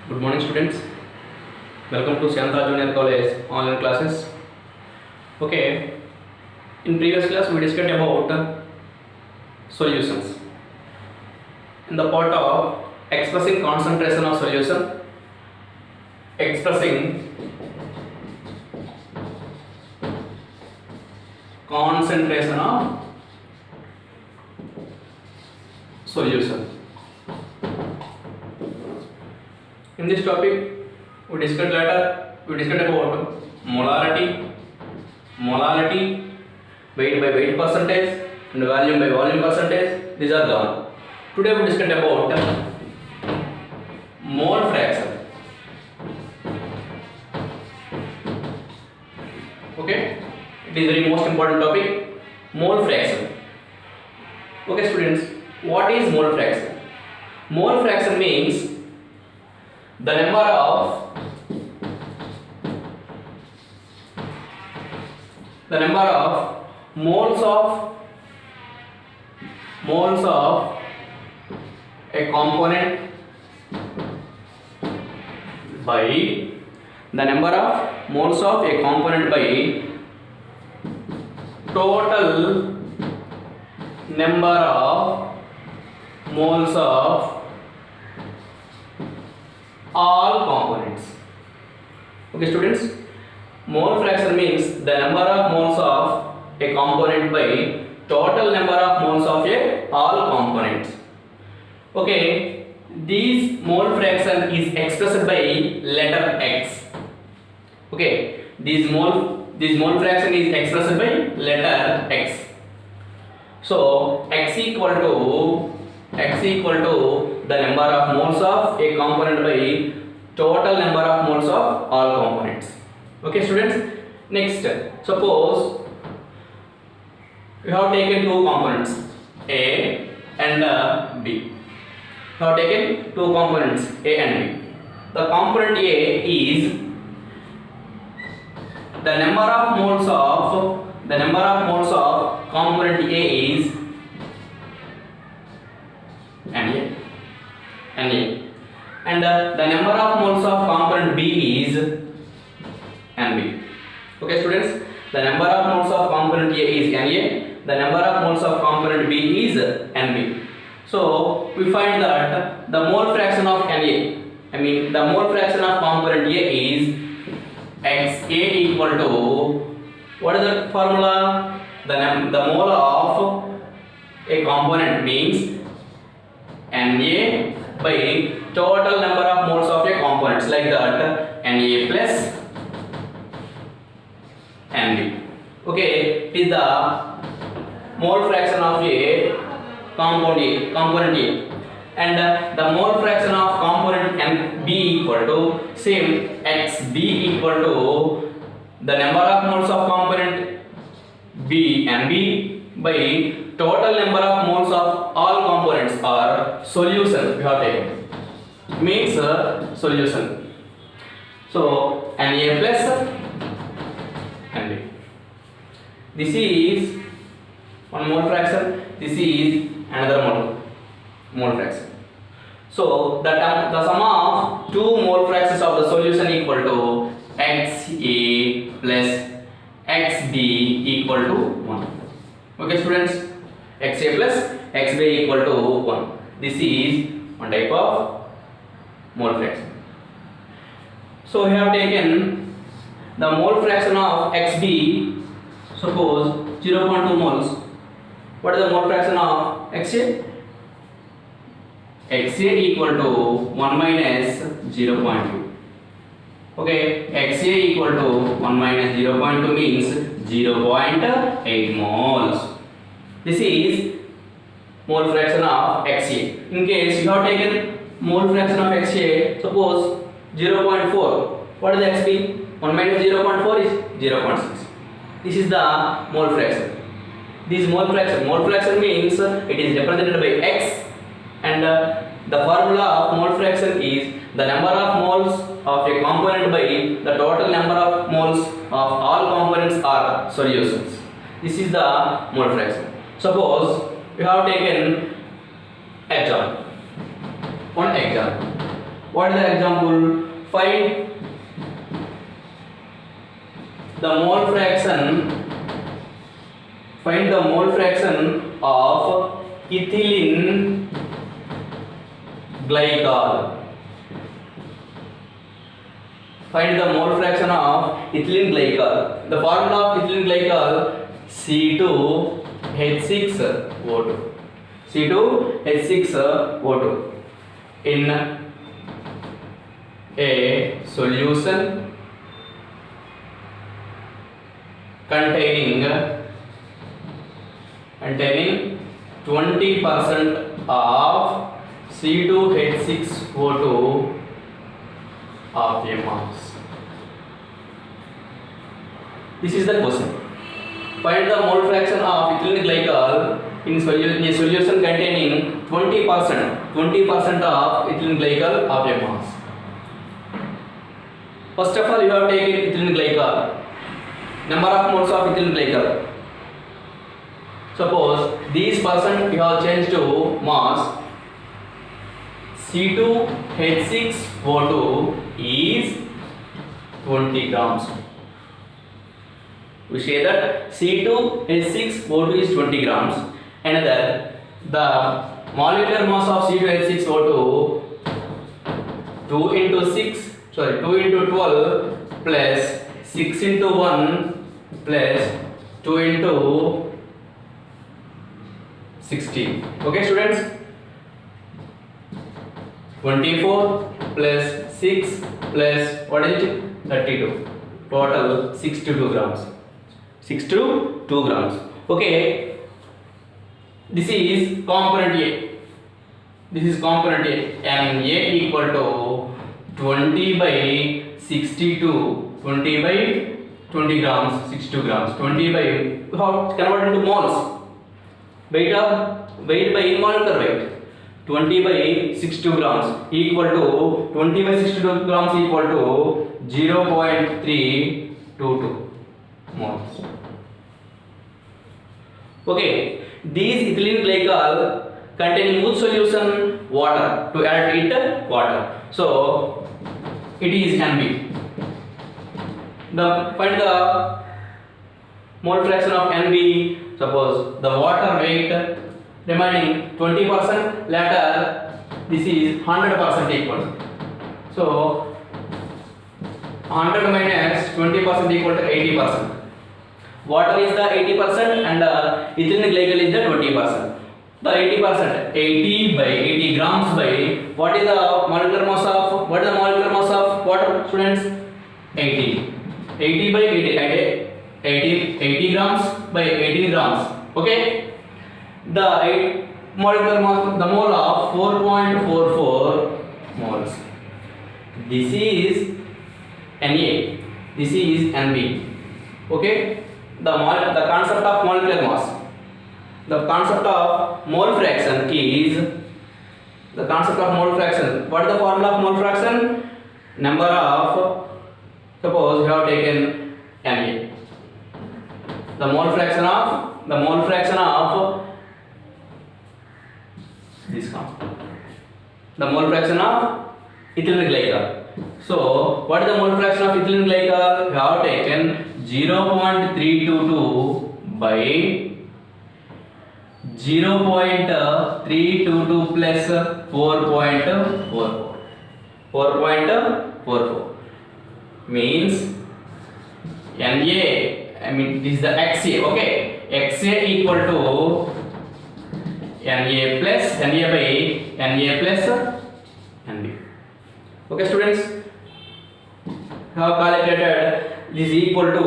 Good morning, students. Welcome to Shanta Junior College online classes. Okay, in previous class we discussed about solutions. In the part of expressing concentration of solution, expressing concentration of solution. In this topic, we discussed about molarity, weight by weight percentage, and volume by volume percentage. These are gone. Today we discussed about mole fraction. Okay, it is very most important topic. Mole fraction. Okay, students, what is mole fraction? Mole fraction means the number of moles of a component by the number of moles of a component by total number of moles of all components. Okay, students, mole fraction means the number of moles of a component by total number of moles of a all components. Okay, this mole fraction is expressed by letter X. Okay, this mole fraction is expressed by letter X. So X equal to the number of moles of a component by total number of moles of all components. Okay, students, next, suppose we have taken two components A and B. We have taken two components A and B. The component A is the number of moles of component A is Na, and the number of moles of component B is Nb. Okay, students, the number of moles of component A is Na, the number of moles of component B is Nb. So we find that the mole fraction of Na, the mole fraction of component A is Xa equal to, what is the formula? The mole of a component means Na by total number of moles of a components, like that Na plus Nb. Okay, it is the mole fraction of a component A, and the mole fraction of component B equal to same Xb equal to the number of moles of component B and B by total number of moles of all components or solution we have taken. Means solution. So Na plus Nb. This is one mole fraction. This is another mole fraction. So the sum of two mole fractions of the solution equal to Xa plus Xb equal to 1. Okay, students, Xa plus Xb equal to 1. This is one type of mole fraction. So we have taken the mole fraction of Xb, suppose 0.2 moles. What is the mole fraction of Xa? Xa equal to 1 minus 0.2. Okay, Xa equal to 1 minus 0.2 means 0.8 moles. This is mole fraction of Xa. In case you have taken mole fraction of Xa, suppose 0.4. What is the Xb? 1 minus 0.4 is 0.6. This is the mole fraction. This mole fraction means it is represented by X, and the formula of mole fraction is the number of moles of a component by the total number of moles of all components or solutions. This is the mole fraction. Suppose we have taken example. One example. What is the example? Find the mole fraction. Find the mole fraction of ethylene glycol. Find the mole fraction of ethylene glycol. The formula of ethylene glycol C2H6O2. C2H6O2 in a solution containing 20% of C2H6O2 of a mass. This is the question. Find the mole fraction of ethylene glycol in a solution containing 20% of ethylene glycol of a mass. First of all, you have taken ethylene glycol. Number of moles of ethylene glycol. Suppose these percent you have changed to mass. C2H6O2 is 20 grams. We say that C2H6O2 is 20 grams. Another, the molecular mass of C2H6O2 2 into 12 plus 6 into 1 plus 2 into 16. Okay, students? 24 plus 6 plus what is it? 32. Total 62 grams. 62 grams. Okay. This is component A. This is component A. Na equal to 20 by 62. 20 by 20 grams. 62 grams. 20 by how convert into moles. Weight by molecular weight. 20 by 62 grams equal to 20 by 62 grams equal to 0.322 moles. Okay, these ethylene glycol containing which solution? Water. To add it water. So it is NB. Find the mole fraction of NB. Suppose the water weight remaining 20%, later this is 100% equal. So 100 minus 20% equal to 80%. Water is the 80% and ethylene glycol is the 20%. The 80%, 80 by 80 grams by what is the molecular mass of water, students? 80. 80 by 80 grams by 18 grams. Okay. The molecular mass, the mole of 4.44 moles. This is Na. This is Nb. Okay. The concept of molecular mass. The concept of mole fraction is the concept of mole fraction. What is the formula of mole fraction? Number of, suppose you have taken Na. The mole fraction of this comes. The mole fraction of ethylene glycol. So, what is the mole fraction of ethylene glycol? We have taken 0.322 by 0.322 plus 4.44. 4.44 means Na. I mean this is the XA. Okay, XA equal to Na plus Na by Na plus Nb. Okay, students, have calculated this is equal to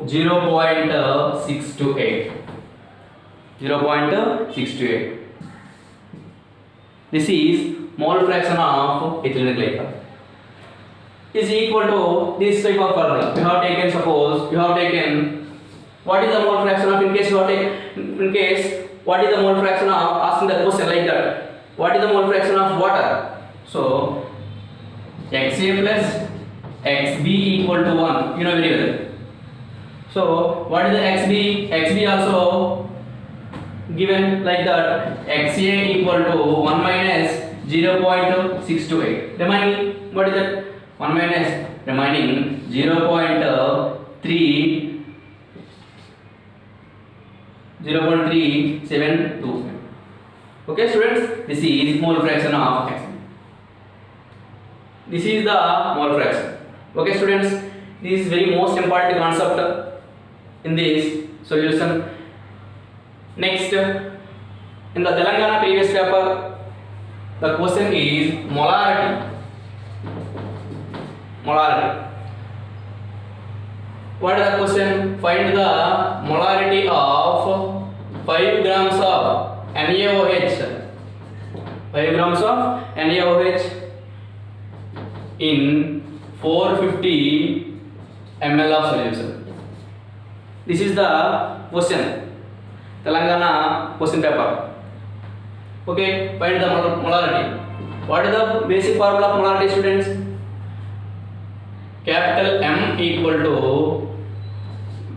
0.628. 0.628. This is mole fraction of ethylene glycol. Is equal to this type of formula. You have taken, suppose you have taken what is the mole fraction of, in case what is the mole fraction of, asking the question like that, what is the mole fraction of water? So XA plus XB equal to 1, you know very well. So what is the XB? XB also given like that, XA equal to 1 minus 0.628. Remaining, what is that? 1 minus remaining 0.372. Okay, students, this is mole fraction of x. This is the mole fraction. Okay, students, this is very most important concept in this solution. Next, in the Telangana previous paper, the question is molarity. Molarity. What is the question? Find the molarity of 5 grams of NaOH. 5 grams of NaOH in 450 ml of solution. This is the question. Telangana question paper. Okay, find the molarity. What is the basic formula of molarity, students? Capital M equal to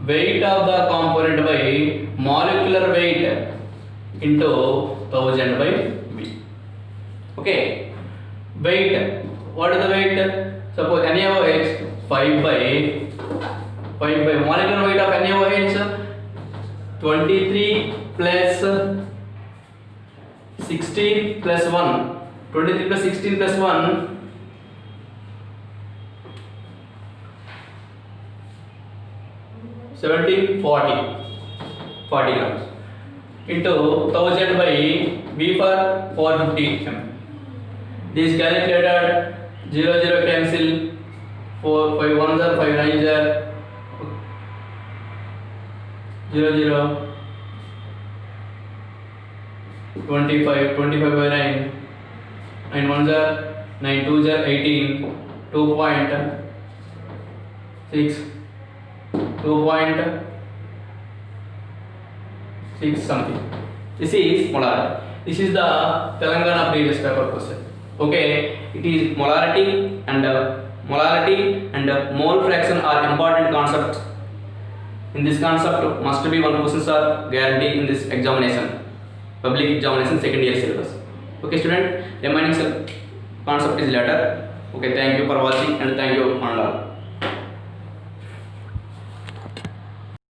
weight of the component by molecular weight into 1000 by V. Okay, weight. What is the weight? Suppose NaOH 5 by molecular weight of NaOH 23 plus 16 plus 1. 23 plus 16 plus 1. 1740 grams into 1000 by V for 450 m. This calculated 0 cancel, 4 5 1s are 5 9s are 0 25 by 9 9 1s are 9 2s are 18 2.6 something. This is molarity. This is the Telangana previous paper question. Okay, it is molarity and mole fraction are important concepts. In this concept, must be one questions are guaranteed in this examination, public examination, second year syllabus. Okay, student, remaining concept is later. Okay, thank you for watching and thank you, Mandal.